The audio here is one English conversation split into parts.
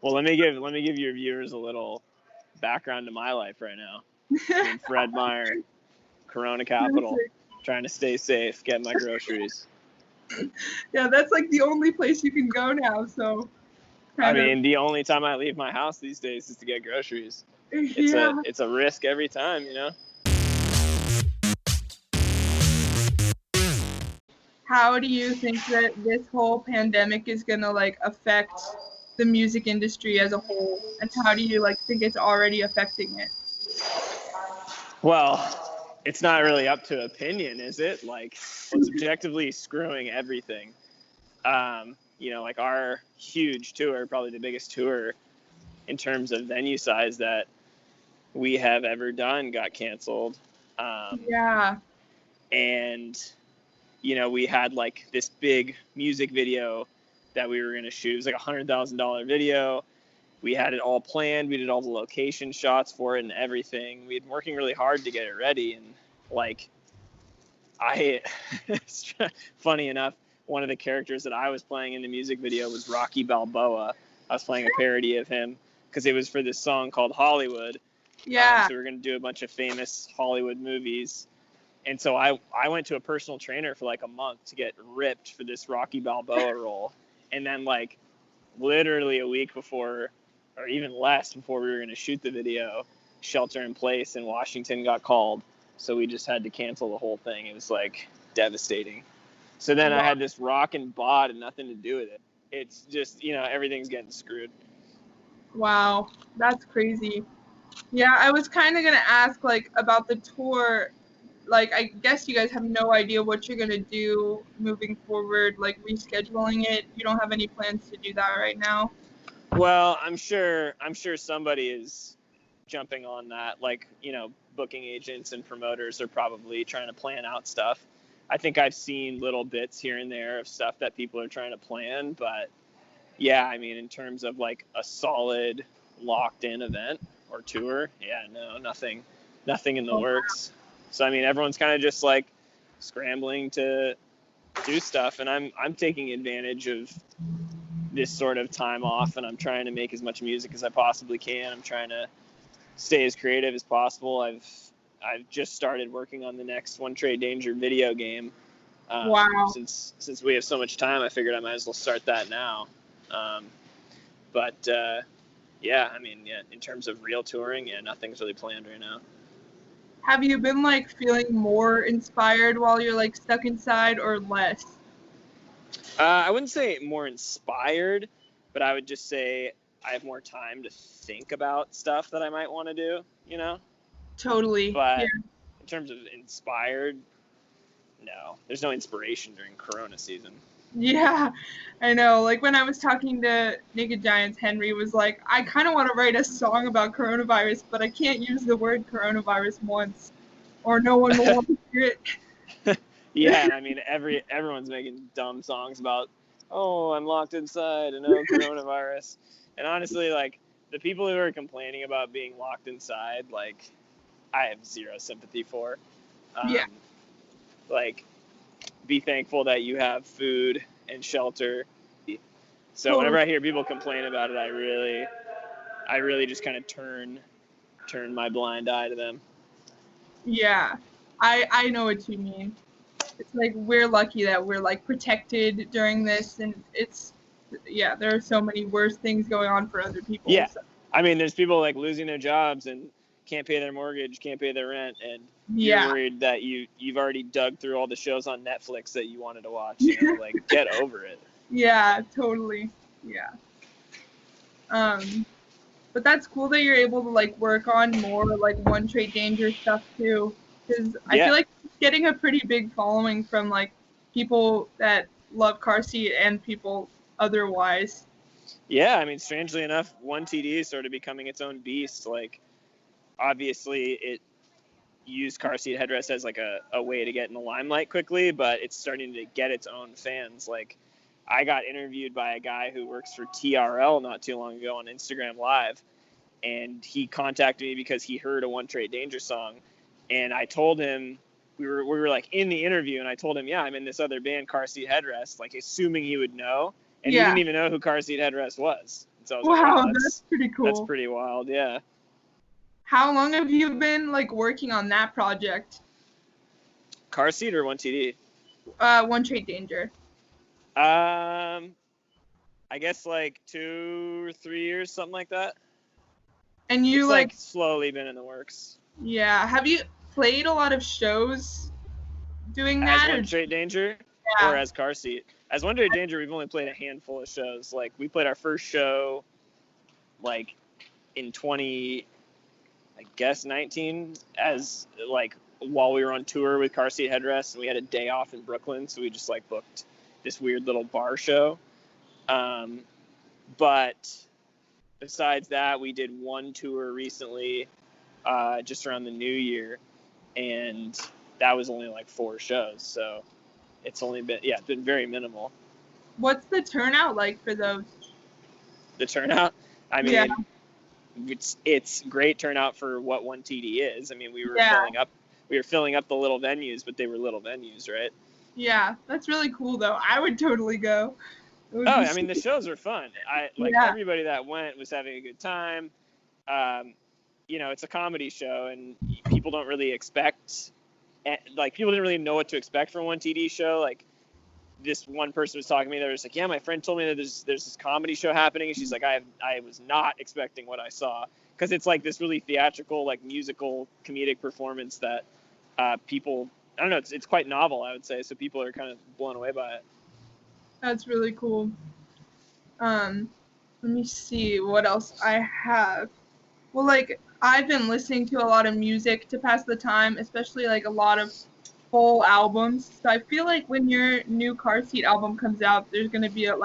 Well, let me give your viewers a little background to my life right now. I'm in Fred Meyer, Corona capital, trying to stay safe, get my groceries. Yeah, that's like the only place you can go now. So, I mean, the only time I leave my house these days is to get groceries. yeah. It's a risk every time, you know. How do you think that this whole pandemic is gonna like affect the music industry as a whole, and how do you like think it's already affecting it? Well, it's not really up to opinion, is it? Like, it's objectively screwing everything. Like our huge tour, probably the biggest tour in terms of venue size that we have ever done, got canceled. Yeah. And, we had like this big music video that we were going to shoot. It was like $100,000 video. We had it all planned. We did all the location shots for it and everything. We had been working really hard to get it ready. And like, funny enough, one of the characters that I was playing in the music video was Rocky Balboa. I was playing a parody of him because it was for this song called Hollywood. Yeah. So we were going to do a bunch of famous Hollywood movies. And so I went to a personal trainer for like a month to get ripped for this Rocky Balboa role. And then like literally a week before, or even less before we were going to shoot the video, shelter in place in Washington got called. So we just had to cancel the whole thing. It was like devastating. So then I had this rockin' bod and nothing to do with it. It's just, everything's getting screwed. Wow, that's crazy. Yeah, I was kind of gonna ask like about the tour. Like, I guess you guys have no idea what you're gonna do moving forward, like rescheduling it. You don't have any plans to do that right now. Well, I'm sure somebody is jumping on that. Like, booking agents and promoters are probably trying to plan out stuff. I think I've seen little bits here and there of stuff that people are trying to plan, but yeah, I mean, in terms of like a solid locked in event or tour, yeah, no, nothing in the works. So, I mean, everyone's kind of just like scrambling to do stuff, and I'm taking advantage of this sort of time off, and I'm trying to make as much music as I possibly can. I'm trying to stay as creative as possible. I've just started working on the next One Trade Danger video game. Wow. Since we have so much time, I figured I might as well start that now. Yeah, I mean, yeah, in terms of real touring, yeah, nothing's really planned right now. Have you been like feeling more inspired while you're like stuck inside or less? I wouldn't say more inspired, but I would just say I have more time to think about stuff that I might want to do, Totally. But yeah. In terms of inspired, no, there's no inspiration during Corona season. Yeah, I know. Like when I was talking to Naked Giants, Henry was like, I kind of want to write a song about coronavirus, but I can't use the word coronavirus once, or no one will want to hear it. Yeah, I mean, everyone's making dumb songs about, oh, I'm locked inside and oh, coronavirus. And honestly, like, the people who are complaining about being locked inside, like, I have zero sympathy for. Yeah. Like, be thankful that you have food and shelter. So whenever I hear people complain about it, I really just kind of turn my blind eye to them. Yeah, I know what you mean. It's like we're lucky that we're like protected during this, and there are so many worse things going on for other people. Yeah, so. I mean, there's people like losing their jobs and can't pay their mortgage, can't pay their rent, and you're worried that you've already dug through all the shows on Netflix that you wanted to watch. Like, get over it. Yeah, totally. Yeah. But that's cool that you're able to like work on more like One Trade Danger stuff too, because I feel like it's getting a pretty big following from like people that love Car Seat and people otherwise. Yeah, I mean, strangely enough, 1TD is sort of becoming its own beast. Like, obviously, it used Car Seat Headrest as like a way to get in the limelight quickly, but it's starting to get its own fans. Like, I got interviewed by a guy who works for TRL not too long ago on Instagram Live, and he contacted me because he heard a One Trade Danger song, and I told him, we were like in the interview, and I told him, yeah, I'm in this other band, Car Seat Headrest, like assuming he would know, and he didn't even know who Car Seat Headrest was. So I was like, Wow, wow, that's pretty cool. That's pretty wild, yeah. How long have you been like working on that project? Car Seat or 1TD? One Trade Danger. I guess like 2 or 3 years, something like that. And you It's like slowly been in the works. Yeah. Have you played a lot of shows doing As that? One Trade Danger Yeah. or as Car Seat? As One Trade Danger, we've only played a handful of shows. Like we played our first show like in 2019 as like while we were on tour with Car Seat Headrest, and we had a day off in Brooklyn, so we just like booked this weird little bar show. But besides that, we did one tour recently, just around the New Year, and that was only like 4 shows. So it's only been, it's been very minimal. What's the turnout like for those? The turnout? I mean, it's great turnout for what 1TD is. I mean, we were filling up the little venues, but they were little venues, right? Yeah, that's really cool though. I would totally go. I mean, the shows were fun. Everybody that went was having a good time. It's a comedy show, and people don't really expect, people didn't really know what to expect from a 1TD show. Like, this one person was talking to me, they were just like, yeah, my friend told me that there's this comedy show happening, and she's like, I was not expecting what I saw, because it's like this really theatrical, like musical comedic performance that people, I don't know, it's quite novel, I would say, so people are kind of blown away by it. That's really cool. Let me see what else I have. Well, like, I've been listening to a lot of music to pass the time, especially like a lot of full albums. So I feel like when your new Car Seat album comes out, there's going to be a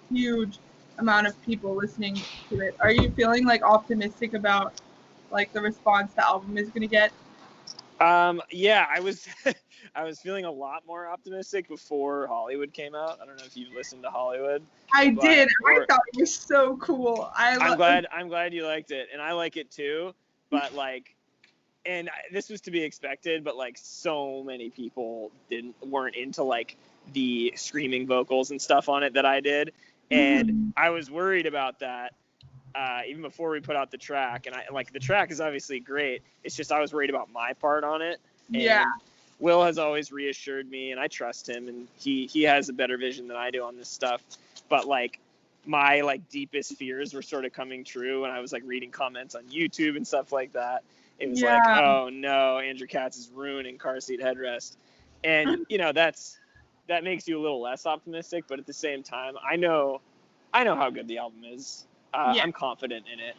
huge amount of people listening to it. Are you feeling like optimistic about like the response the album is going to get? Yeah, I was I was feeling a lot more optimistic before Hollywood came out. I don't know if you listened to Hollywood. I did. I thought it was so cool. I'm glad you liked it, and I like it too. But this was to be expected, but like so many people weren't into like the screaming vocals and stuff on it that I did, and I was worried about that. Even before we put out the track, and the track is obviously great. It's just I was worried about my part on it. And Will has always reassured me, and I trust him, and he has a better vision than I do on this stuff. But my deepest fears were sort of coming true, and I was reading comments on YouTube and stuff like that. It was oh no, Andrew Katz is ruining Car Seat Headrest, and that makes you a little less optimistic. But at the same time, I know how good the album is. I'm confident in it,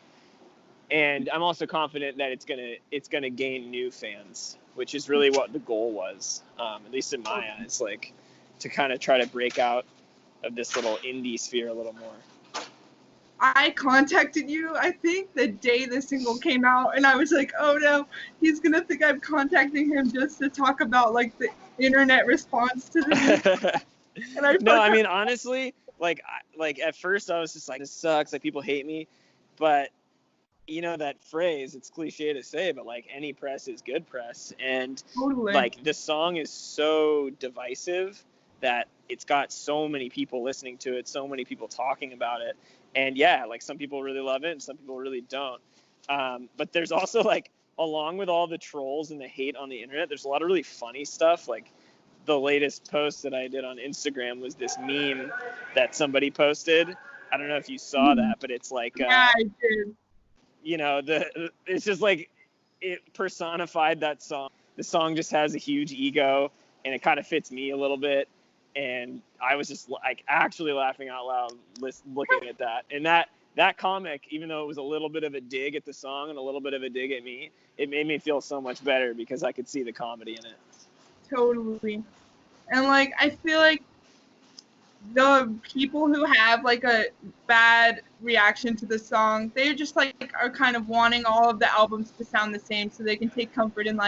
and I'm also confident that it's gonna gain new fans, which is really what the goal was, at least in my eyes, to kind of try to break out of this little indie sphere a little more. I contacted you, I think, the day the single came out, and I was like, oh no, he's gonna think I'm contacting him just to talk about the internet response to the and I mean, honestly, at first I was just this sucks, people hate me, but that phrase, it's cliche to say, but any press is good press, and totally. The song is so divisive that it's got so many people listening to it, so many people talking about it, and some people really love it and some people really don't, but there's also along with all the trolls and the hate on the internet, there's a lot of really funny stuff. The latest post that I did on Instagram was this meme that somebody posted. I don't know if you saw that, but it's I did. It's just it personified that song. The song just has a huge ego, and it kind of fits me a little bit. And I was just actually laughing out loud looking at that. And that comic, even though it was a little bit of a dig at the song and a little bit of a dig at me, it made me feel so much better because I could see the comedy in it. Totally. And I feel the people who have a bad reaction to the song, they just are kind of wanting all of the albums to sound the same so they can take comfort in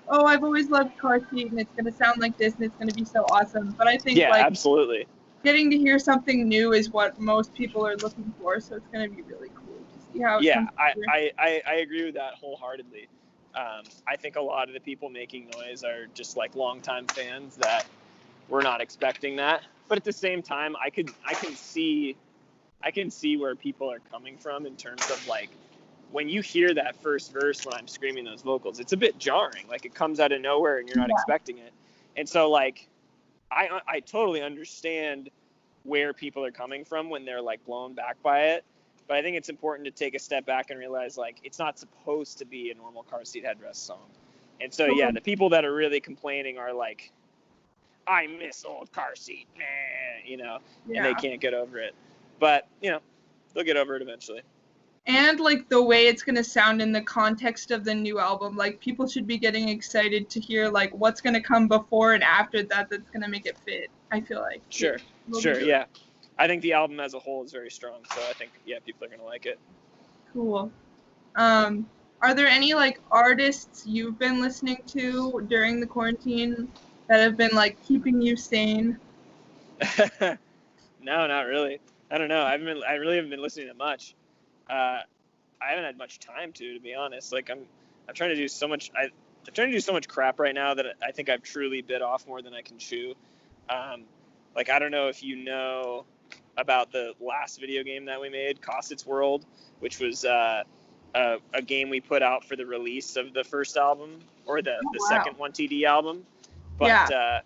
oh, I've always loved Car Seat and it's going to sound like this and it's going to be so awesome. But I think absolutely, getting to hear something new is what most people are looking for, so it's going to be really cool to see how it comes together. I agree with that wholeheartedly. I think a lot of the people making noise are just longtime fans that were not expecting that. But at the same time, I can see I can see where people are coming from in terms of like, when you hear that first verse when I'm screaming those vocals, it's a bit jarring. Like, it comes out of nowhere and you're not expecting it. And so like, I totally understand where people are coming from when they're like blown back by it. But I think it's important to take a step back and realize like, it's not supposed to be a normal Car Seat Headrest song. And so, yeah, the people that are really complaining are like, I miss old car seat, you know, and they can't get over it. But, you know, they'll get over it eventually. And, like, the way it's going to sound in the context of the new album, like, people should be getting excited to hear, like, what's going to come before and after that that's going to make it fit, I feel like. Sure, yeah. I think the album as a whole is very strong, so I think, yeah, people are going to like it. Cool. Are there any, like, artists you've been listening to during the quarantine that have been, like, keeping you sane? No, not really. I don't know. I really haven't been listening to much. I haven't had much time to be honest. Like, I'm trying to do so much. I'm trying to do so much crap right now that I think I've truly bit off more than I can chew. Like, I don't know if you know about the last video game that we made, Cosset's World, which was a game we put out for the release of the first album, or the second 1TD album. But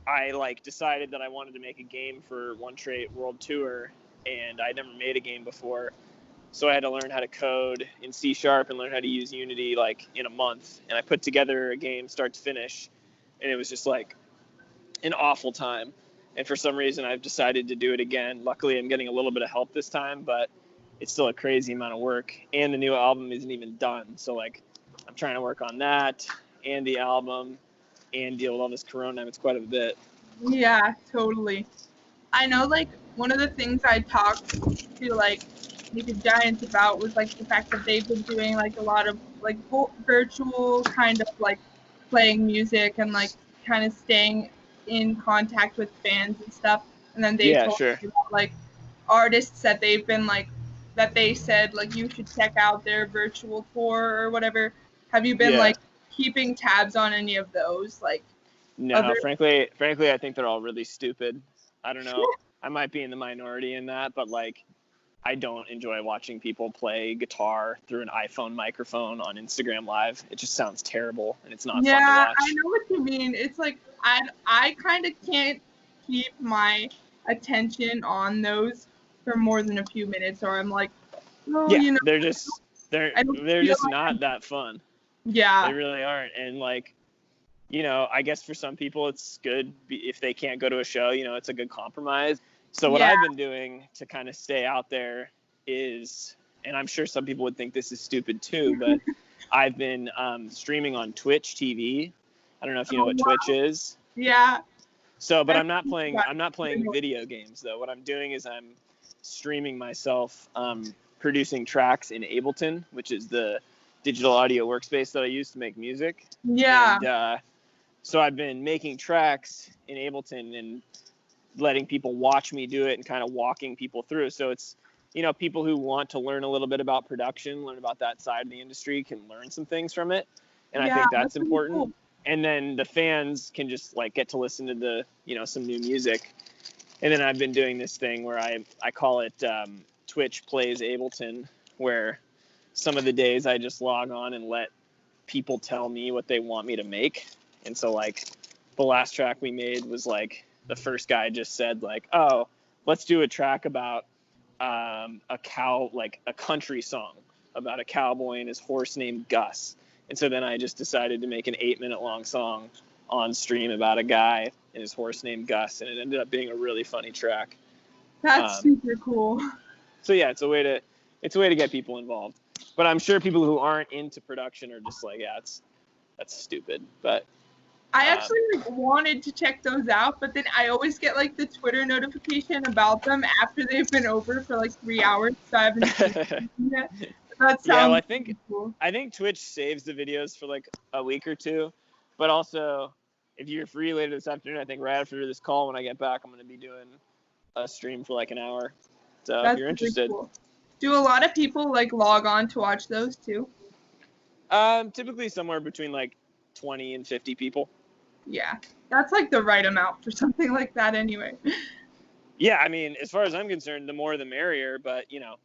I like decided that I wanted to make a game for One Trait World Tour, and I never made a game before. So I had to learn how to code in C# and learn how to use Unity like in a month. And I put together a game start to finish, and it was just like an awful time. And for some reason, I've decided to do it again. Luckily, I'm getting a little bit of help this time, but it's still a crazy amount of work. And the new album isn't even done. So like, I'm trying to work on that and the album and deal with all this corona. It's quite a bit. Yeah, totally. I know, like, one of the things I talked to, like, Naked Giants about was, like, the fact that they've been doing, like, a lot of, like, virtual kind of, like, playing music and, like, kind of staying in contact with fans and stuff. And then they told me about, like, artists that they've been, like, that they said, like, you should check out their virtual tour or whatever. Have you been, like, keeping tabs on any of those? Like, no, frankly, I think they're all really stupid. I don't know. I might be in the minority in that, but, like, I don't enjoy watching people play guitar through an iPhone microphone on Instagram Live. It just sounds terrible, and it's not fun to watch. Yeah, I know what you mean. It's like I kind of can't keep my attention on those for more than a few minutes, or I'm like, oh, you know, they're just not that fun. Yeah, they really aren't. And like, you know, I guess for some people it's good if they can't go to a show. You know, it's a good compromise. So what I've been doing to kind of stay out there is, and I'm sure some people would think this is stupid too, but I've been streaming on Twitch TV. I don't know if you know what Twitch is. Yeah. So, but I'm not playing video games though. What I'm doing is I'm streaming myself producing tracks in Ableton, which is the digital audio workspace that I use to make music. Yeah. And so I've been making tracks in Ableton and letting people watch me do it and kind of walking people through. So it's, you know, people who want to learn a little bit about production, learn about that side of the industry, can learn some things from it. And I think that's important. Cool. And then the fans can just like get to listen to the, you know, some new music. And then I've been doing this thing where I call it Twitch Plays Ableton, where some of the days I just log on and let people tell me what they want me to make. And so like the last track we made was like, the first guy just said like, oh, let's do a track about a cow, like a country song about a cowboy and his horse named Gus. And so then I just decided to make an 8-minute long song on stream about a guy and his horse named Gus. And it ended up being a really funny track. That's super cool. So yeah, it's a way to get people involved. But I'm sure people who aren't into production are just like, yeah, that's stupid. But I actually wanted to check those out, but then I always get like the Twitter notification about them after they've been over for like 3 hours, so I haven't seen them yet. That sounds well, cool. I think Twitch saves the videos for like a week or two, but also if you're free later this afternoon, I think right after this call when I get back, I'm going to be doing a stream for like an hour. So if you're interested. Cool. Do a lot of people like log on to watch those too? Typically somewhere between like 20 and 50 people. Yeah, that's like the right amount for something like that anyway. Yeah, I mean, as far as I'm concerned, the more the merrier, but, you know,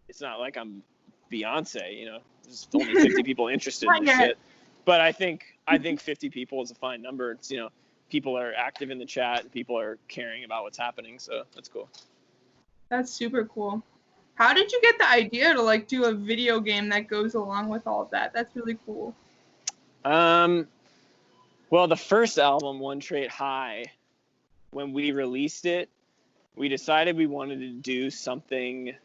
it's not like I'm Beyonce, you know. There's only 50 people interested in this shit. But I think 50 people is a fine number. It's, you know, people are active in the chat and people are caring about what's happening, so that's cool. That's super cool. How did you get the idea to like do a video game that goes along with all of that? That's really cool. Well, the first album, One Trait High, when we released it, we decided we wanted to do something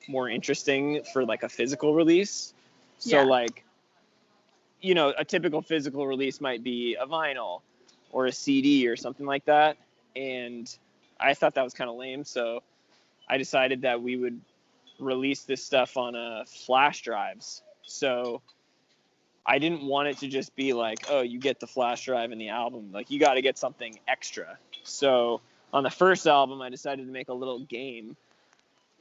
more interesting for like a physical release. So like, you know, a typical physical release might be a vinyl or a CD or something like that. And I thought that was kind of lame. So I decided that we would release this stuff on flash drives. So I didn't want it to just be like, oh, you get the flash drive and the album. Like, you got to get something extra. So on the first album, I decided to make a little game.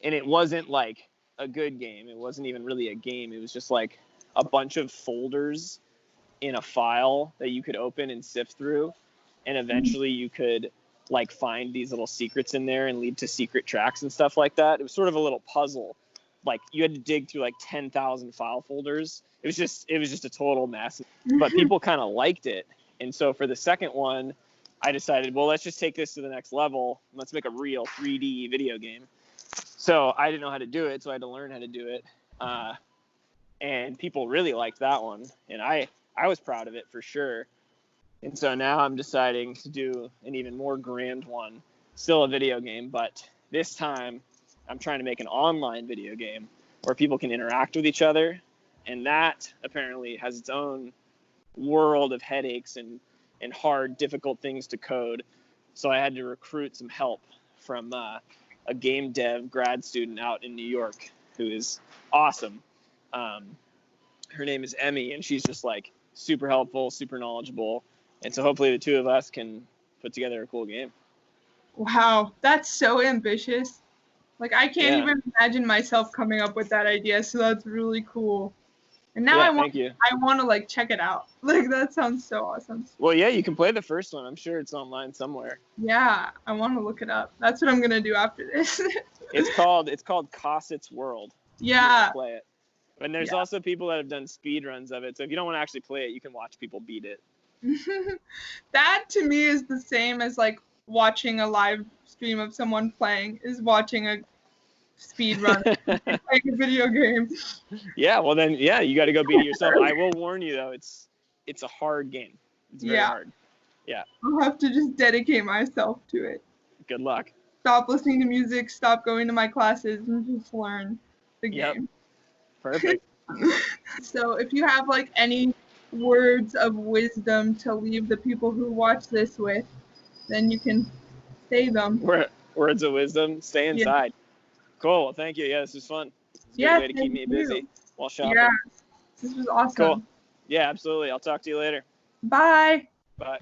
And it wasn't like a good game. It wasn't even really a game. It was just like a bunch of folders in a file that you could open and sift through. And eventually you could like find these little secrets in there and lead to secret tracks and stuff like that. It was sort of a little puzzle. Like, you had to dig through like 10,000 file folders. It was just a total mess, but people kind of liked it. And so for the second one, I decided, well, let's just take this to the next level. Let's make a real 3D video game. So I didn't know how to do it, so I had to learn how to do it. And people really liked that one. And I was proud of it for sure. And so now I'm deciding to do an even more grand one, still a video game, but this time I'm trying to make an online video game where people can interact with each other. And that apparently has its own world of headaches and hard, difficult things to code. So I had to recruit some help from a game dev grad student out in New York who is awesome. Her name is Emmy, and she's just like super helpful, super knowledgeable. And so hopefully the two of us can put together a cool game. Wow, that's so ambitious. Like, I can't even imagine myself coming up with that idea, so that's really cool. And now I want to like check it out. Like, that sounds so awesome. Well, yeah, you can play the first one. I'm sure it's online somewhere. Yeah, I want to look it up. That's what I'm gonna do after this. It's called Cossett's World. Yeah. Play it. And there's also people that have done speed runs of it. So if you don't want to actually play it, you can watch people beat it. That to me is the same as like watching a live stream of someone playing is watching a speed run like a video game. Yeah, well then, you got to go beat it yourself. I will warn you though, it's a hard game. It's very hard. Yeah. I'll have to just dedicate myself to it. Good luck. Stop listening to music, stop going to my classes, and just learn the game. Yep. Perfect. So if you have like any words of wisdom to leave the people who watch this with, then you can say them. Words of wisdom, stay inside. Cool. Well, thank you. Yeah, this was fun. It's a good way to keep me busy while shopping. Yeah, this was awesome. Cool. Yeah, absolutely. I'll talk to you later. Bye. Bye.